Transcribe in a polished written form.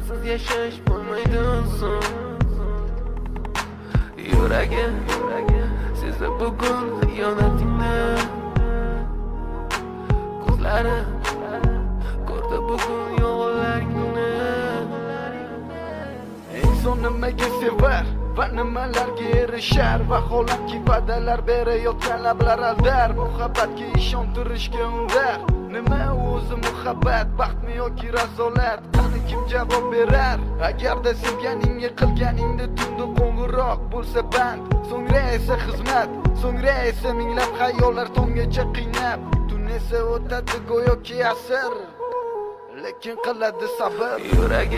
sensiz yashash bo'lmaydi inson. Yuragi sezdi bugun xiyonatingni, ko'zlari ko'rdi bugun yolg'onlaringni. Inson nimaga sevar va nimalarga erishar, vaholanki va'dalar berayotgan lablar aldar, muhabbatga ishontirishga undar. Nima o'zi muhabbat, baxtmi yoki razolat? Qani kim javob berar? Agarda sevganingga qilganingda tunda qo'ng'iroq bo'lsa band, so'ngra esa xizmat, so'ngra esa minglab xayollar tonggacha qiynab, tun esa o'tadi go'yoki asr, lekin qiladi sabr. Yuragi